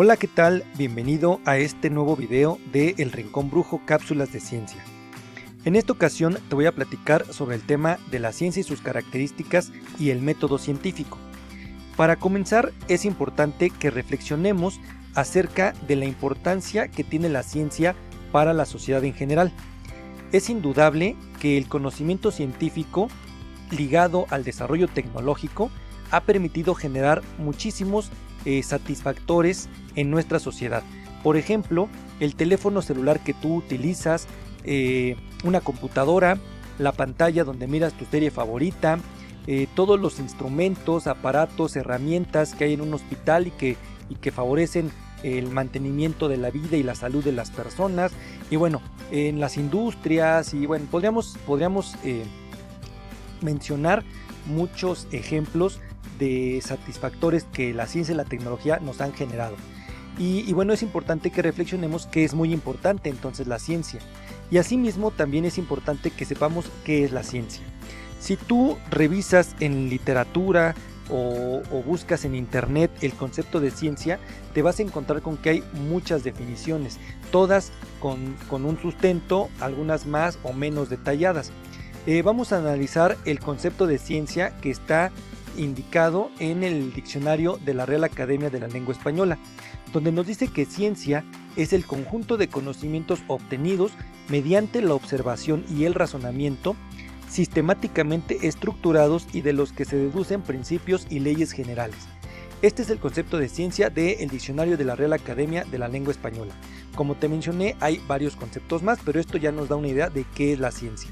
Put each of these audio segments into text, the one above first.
Hola, ¿qué tal? Bienvenido a este nuevo video de El Rincón Brujo Cápsulas de Ciencia. En esta ocasión te voy a platicar sobre el tema de la ciencia y sus características y el método científico. Para comenzar, es importante que reflexionemos acerca de la importancia que tiene la ciencia para la sociedad en general. Es indudable que el conocimiento científico ligado al desarrollo tecnológico ha permitido generar muchísimos satisfactores en nuestra sociedad. Por ejemplo, el teléfono celular que tú utilizas, una computadora, la pantalla donde miras tu serie favorita, todos los instrumentos, aparatos, herramientas que hay en un hospital y que favorecen el mantenimiento de la vida y la salud de las personas, y bueno, en las industrias, y bueno, podríamos mencionar muchos ejemplos de satisfactores que la ciencia y la tecnología nos han generado. Y bueno, es importante que reflexionemos que es muy importante entonces la ciencia. Y asimismo también es importante que sepamos qué es la ciencia. Si tú revisas en literatura o buscas en internet el concepto de ciencia, te vas a encontrar con que hay muchas definiciones, todas con un sustento, algunas más o menos detalladas. Vamos a analizar el concepto de ciencia que está indicado en el diccionario de la Real Academia de la Lengua Española, donde nos dice que ciencia es el conjunto de conocimientos obtenidos mediante la observación y el razonamiento, sistemáticamente estructurados y de los que se deducen principios y leyes generales. Este es el concepto de ciencia del diccionario de la Real Academia de la Lengua Española. Como te mencioné, hay varios conceptos más, pero esto ya nos da una idea de qué es la ciencia.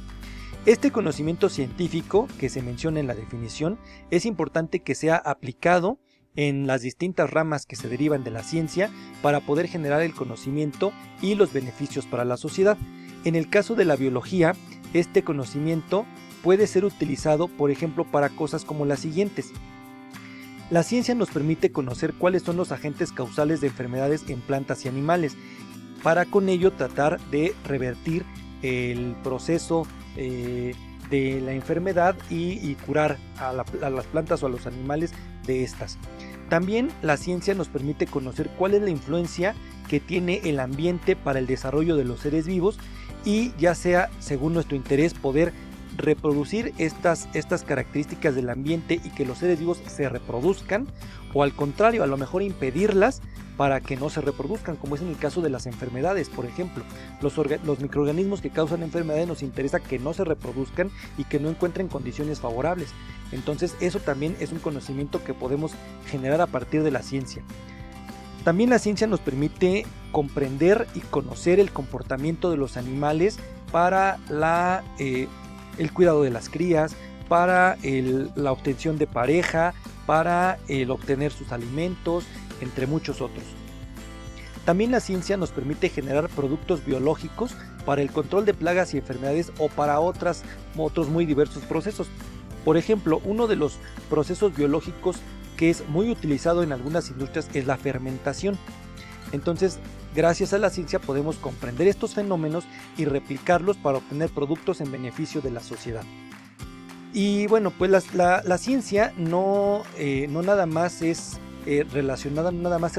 Este conocimiento científico que se menciona en la definición es importante que sea aplicado en las distintas ramas que se derivan de la ciencia para poder generar el conocimiento y los beneficios para la sociedad. En el caso de la biología, este conocimiento puede ser utilizado, por ejemplo, para cosas como las siguientes. La ciencia nos permite conocer cuáles son los agentes causales de enfermedades en plantas y animales, para con ello tratar de revertir el proceso de la enfermedad y curar a las plantas o a los animales de estas. También la ciencia nos permite conocer cuál es la influencia que tiene el ambiente para el desarrollo de los seres vivos y, ya sea según nuestro interés, poder reproducir estas características del ambiente y que los seres vivos se reproduzcan, o al contrario, a lo mejor impedirlas para que no se reproduzcan, como es en el caso de las enfermedades. Por ejemplo, los microorganismos que causan enfermedades nos interesa que no se reproduzcan y que no encuentren condiciones favorables. Entonces eso también es un conocimiento que podemos generar a partir de la ciencia. También la ciencia nos permite comprender y conocer el comportamiento de los animales para el cuidado de las crías, para la obtención de pareja, para el obtener sus alimentos, entre muchos otros. También la ciencia nos permite generar productos biológicos para el control de plagas y enfermedades o para otros muy diversos procesos. Por ejemplo, uno de los procesos biológicos que es muy utilizado en algunas industrias es la fermentación. Entonces, gracias a la ciencia podemos comprender estos fenómenos y replicarlos para obtener productos en beneficio de la sociedad. Y bueno, pues la ciencia no nada más se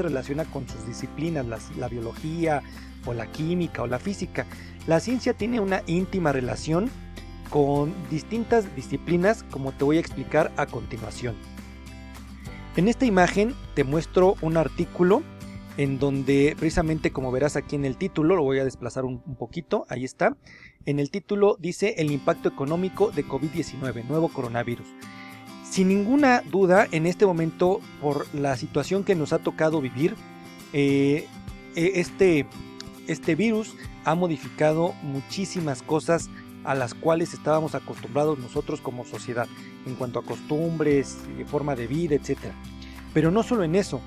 relaciona con sus disciplinas, la biología o la química o la física. La ciencia tiene una íntima relación con distintas disciplinas, como te voy a explicar a continuación. En esta imagen te muestro un artículo en donde, precisamente como verás aquí en el título, lo voy a desplazar un poquito, ahí está. En el título dice: el impacto económico de COVID-19, nuevo coronavirus. Sin ninguna duda, en este momento, por la situación que nos ha tocado vivir, este virus ha modificado muchísimas cosas a las cuales estábamos acostumbrados nosotros como sociedad, en cuanto a costumbres, forma de vida, etc. Pero no solo en eso,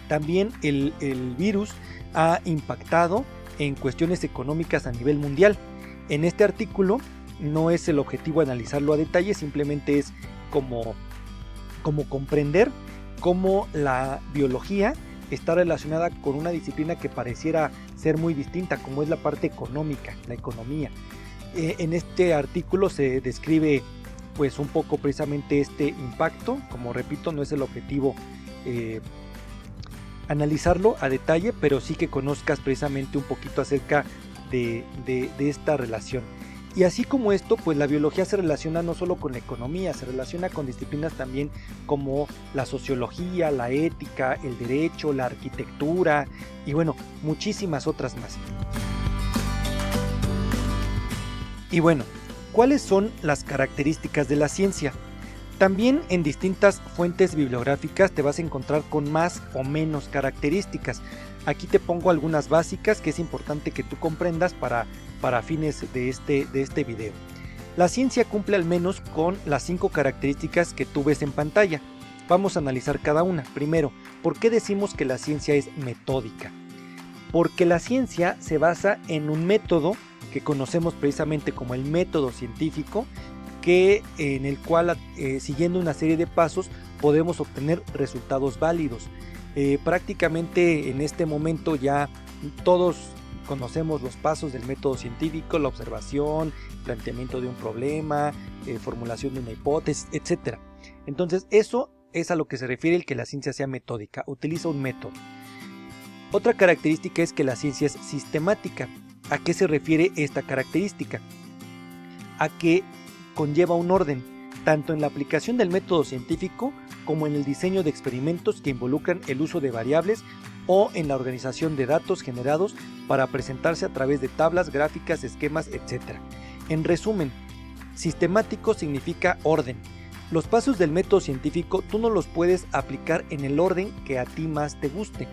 también el virus ha impactado en cuestiones económicas a nivel mundial. En este artículo no es el objetivo analizarlo a detalle, simplemente es como comprender cómo la biología está relacionada con una disciplina que pareciera ser muy distinta, como es la parte económica, la economía. En este artículo se describe pues un poco precisamente este impacto. Como repito, no es el objetivo analizarlo a detalle, pero sí que conozcas precisamente un poquito acerca de esta relación. Y así como esto, pues la biología se relaciona no solo con la economía, se relaciona con disciplinas también como la sociología, la ética, el derecho, la arquitectura y bueno, muchísimas otras más. Y bueno, ¿cuáles son las características de la ciencia? También en distintas fuentes bibliográficas te vas a encontrar con más o menos características. Aquí te pongo algunas básicas que es importante que tú comprendas para fines de este video. La ciencia cumple al menos con las 5 características que tú ves en pantalla. Vamos a analizar cada una. Primero, ¿por qué decimos que la ciencia es metódica? Porque la ciencia se basa en un método que conocemos precisamente como el método científico, en el cual siguiendo una serie de pasos podemos obtener resultados válidos. Prácticamente en este momento ya todos conocemos los pasos del método científico: la observación, planteamiento de un problema, formulación de una hipótesis, etc. Entonces eso es a lo que se refiere el que la ciencia sea metódica, utiliza un método. Otra característica es que la ciencia es sistemática. ¿A qué se refiere esta característica? A que conlleva un orden, tanto en la aplicación del método científico como en el diseño de experimentos que involucran el uso de variables o en la organización de datos generados para presentarse a través de tablas, gráficas, esquemas, etc. En resumen, sistemático significa orden. Los pasos del método científico tú no los puedes aplicar en el orden que a ti más te guste.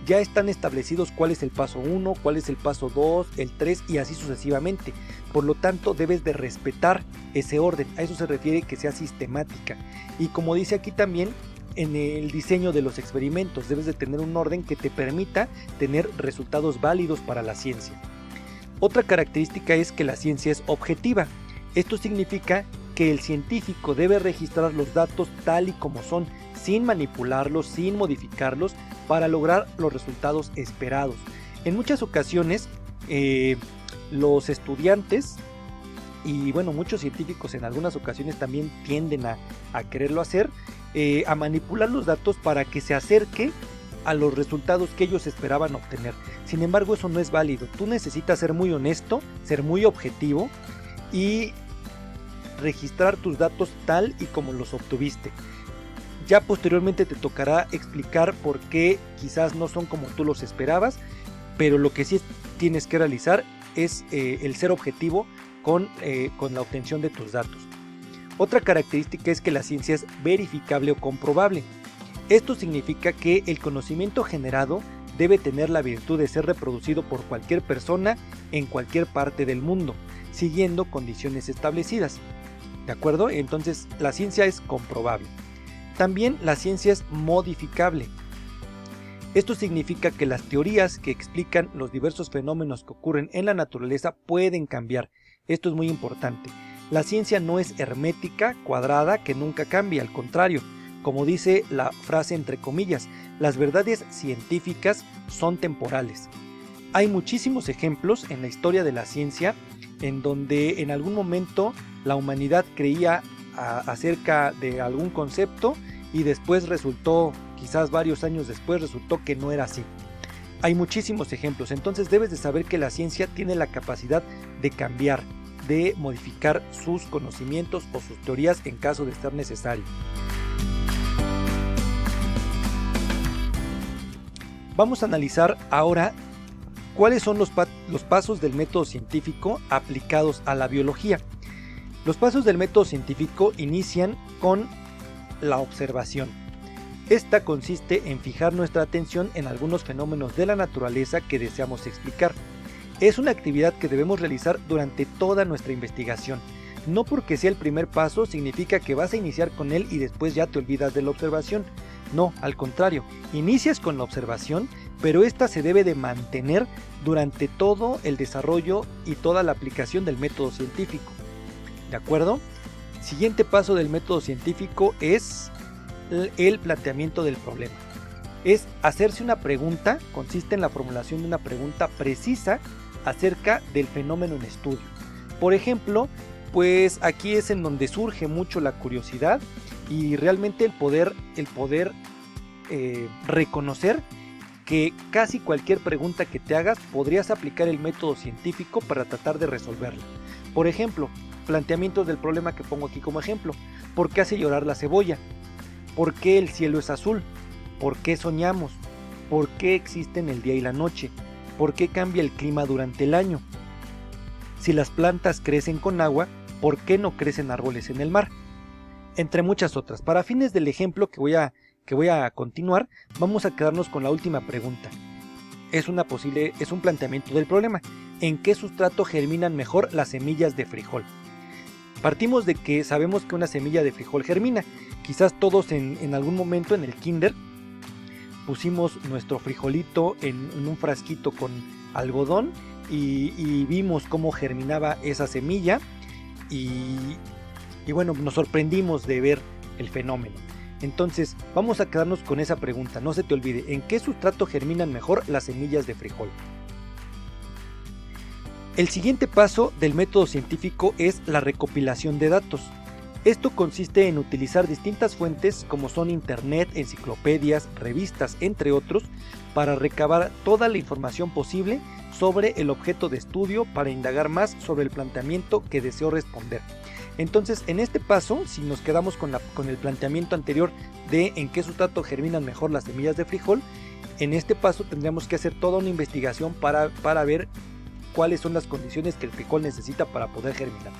Ya están establecidos cuál es el paso 1, cuál es el paso 2, el 3 y así sucesivamente. Por lo tanto, debes de respetar ese orden. A eso se refiere que sea sistemática. Y como dice aquí también, en el diseño de los experimentos debes de tener un orden que te permita tener resultados válidos para la ciencia. Otra característica es que la ciencia es objetiva. Esto significa que el científico debe registrar los datos tal y como son, sin manipularlos, sin modificarlos, para lograr los resultados esperados. En muchas ocasiones los estudiantes y bueno, muchos científicos en algunas ocasiones también tienden a quererlo hacer, a manipular los datos para que se acerque a los resultados que ellos esperaban obtener. Sin embargo, eso no es válido. Tú necesitas ser muy honesto, ser muy objetivo y registrar tus datos tal y como los obtuviste. Ya posteriormente te tocará explicar por qué quizás no son como tú los esperabas, pero lo que sí tienes que realizar es el ser objetivo con la obtención de tus datos. Otra característica es que la ciencia es verificable o comprobable. Esto significa que el conocimiento generado debe tener la virtud de ser reproducido por cualquier persona en cualquier parte del mundo, siguiendo condiciones establecidas. ¿De acuerdo? Entonces la ciencia es comprobable. También la ciencia es modificable. Esto significa que las teorías que explican los diversos fenómenos que ocurren en la naturaleza pueden cambiar. Esto es muy importante. La ciencia no es hermética, cuadrada, que nunca cambia, al contrario, como dice la frase entre comillas, las verdades científicas son temporales. Hay muchísimos ejemplos en la historia de la ciencia en donde en algún momento la humanidad creía acerca de algún concepto y después resultó, quizás varios años después, resultó que no era así. Hay muchísimos ejemplos, entonces debes de saber que la ciencia tiene la capacidad de cambiar, de modificar sus conocimientos o sus teorías en caso de ser necesario. Vamos a analizar ahora cuáles son los pasos del método científico aplicados a la biología. Los pasos del método científico inician con la observación. Esta consiste en fijar nuestra atención en algunos fenómenos de la naturaleza que deseamos explicar. Es una actividad que debemos realizar durante toda nuestra investigación. No porque sea el primer paso significa que vas a iniciar con él y después ya te olvidas de la observación. No, al contrario, inicias con la observación, pero esta se debe de mantener durante todo el desarrollo y toda la aplicación del método científico. ¿De acuerdo? Siguiente paso del método científico es el planteamiento del problema. Es hacerse una pregunta, consiste en la formulación de una pregunta precisa acerca del fenómeno en estudio. Por ejemplo, pues aquí es en donde surge mucho la curiosidad y realmente el poder reconocer que casi cualquier pregunta que te hagas podrías aplicar el método científico para tratar de resolverla. Por ejemplo, planteamientos del problema que pongo aquí como ejemplo. ¿Por qué hace llorar la cebolla? ¿Por qué el cielo es azul? ¿Por qué soñamos? ¿Por qué existen el día y la noche? ¿Por qué cambia el clima durante el año? Si las plantas crecen con agua, ¿por qué no crecen árboles en el mar? Entre muchas otras. Para fines del ejemplo que voy a continuar, vamos a quedarnos con la última pregunta. Es un planteamiento del problema. ¿En qué sustrato germinan mejor las semillas de frijol? Partimos de que sabemos que una semilla de frijol germina. Quizás todos en algún momento en el kinder pusimos nuestro frijolito en un frasquito con algodón y vimos cómo germinaba esa semilla y bueno, nos sorprendimos de ver el fenómeno. Entonces vamos a quedarnos con esa pregunta, no se te olvide, ¿en qué sustrato germinan mejor las semillas de frijol? El siguiente paso del método científico es la recopilación de datos. Esto consiste en utilizar distintas fuentes como son internet, enciclopedias, revistas, entre otros, para recabar toda la información posible sobre el objeto de estudio para indagar más sobre el planteamiento que deseo responder. Entonces, en este paso, si nos quedamos con el planteamiento anterior de en qué sustrato germinan mejor las semillas de frijol, en este paso tendríamos que hacer toda una investigación para ver cuáles son las condiciones que el frijol necesita para poder germinar.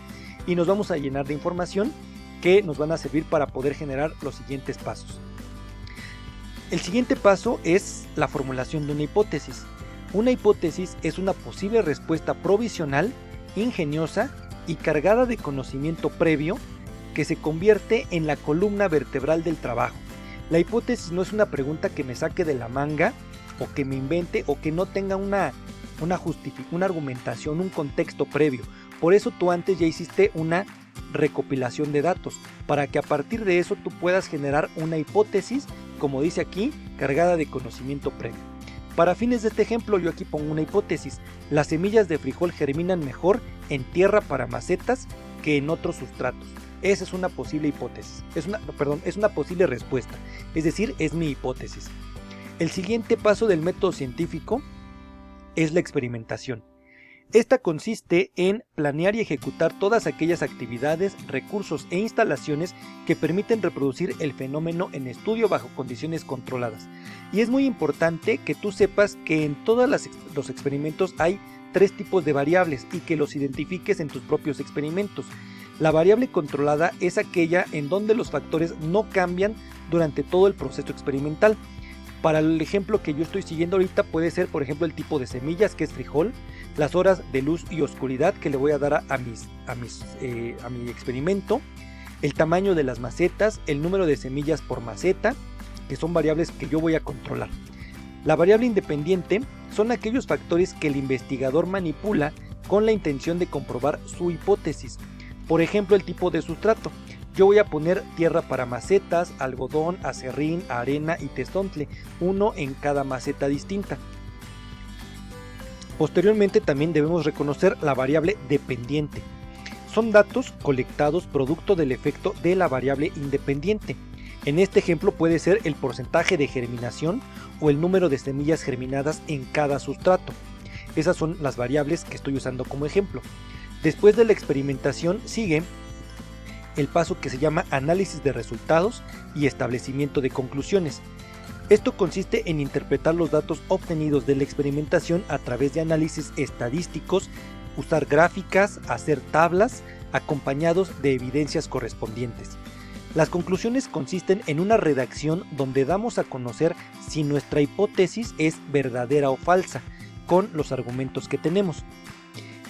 Y nos vamos a llenar de información que nos van a servir para poder generar los siguientes pasos. El siguiente paso es la formulación de una hipótesis. Una hipótesis es una posible respuesta provisional, ingeniosa y cargada de conocimiento previo que se convierte en la columna vertebral del trabajo. La hipótesis no es una pregunta que me saque de la manga o que me invente o que no tenga una argumentación, un contexto previo. Por eso tú antes ya hiciste una recopilación de datos, para que a partir de eso tú puedas generar una hipótesis, como dice aquí, cargada de conocimiento previo. Para fines de este ejemplo yo aquí pongo una hipótesis: las semillas de frijol germinan mejor en tierra para macetas que en otros sustratos. Esa es una posible hipótesis, es una posible respuesta, es decir, es mi hipótesis. El siguiente paso del método científico es la experimentación. Esta consiste en planear y ejecutar todas aquellas actividades, recursos e instalaciones que permiten reproducir el fenómeno en estudio bajo condiciones controladas. Y es muy importante que tú sepas que en todos los experimentos hay 3 tipos de variables y que los identifiques en tus propios experimentos. La variable controlada es aquella en donde los factores no cambian durante todo el proceso experimental. Para el ejemplo que yo estoy siguiendo ahorita puede ser, por ejemplo, el tipo de semillas, que es frijol, las horas de luz y oscuridad que le voy a dar a mi experimento, el tamaño de las macetas, el número de semillas por maceta, que son variables que yo voy a controlar. La variable independiente son aquellos factores que el investigador manipula con la intención de comprobar su hipótesis. Por ejemplo, el tipo de sustrato. Yo voy a poner tierra para macetas, algodón, acerrín, arena y tesontle, uno en cada maceta distinta. Posteriormente también debemos reconocer la variable dependiente. Son datos colectados producto del efecto de la variable independiente. En este ejemplo puede ser el porcentaje de germinación o el número de semillas germinadas en cada sustrato. Esas son las variables que estoy usando como ejemplo. Después de la experimentación sigue el paso que se llama análisis de resultados y establecimiento de conclusiones. Esto consiste en interpretar los datos obtenidos de la experimentación a través de análisis estadísticos, usar gráficas, hacer tablas, acompañados de evidencias correspondientes. Las conclusiones consisten en una redacción donde damos a conocer si nuestra hipótesis es verdadera o falsa, con los argumentos que tenemos.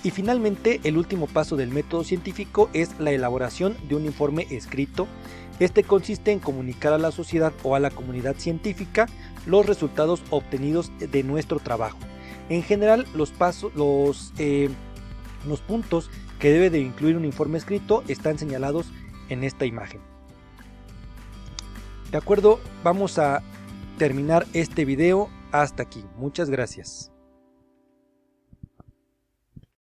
Y finalmente, el último paso del método científico es la elaboración de un informe escrito. Este consiste en comunicar a la sociedad o a la comunidad científica los resultados obtenidos de nuestro trabajo. En general, los puntos que debe de incluir un informe escrito están señalados en esta imagen. De acuerdo, vamos a terminar este video hasta aquí. Muchas gracias.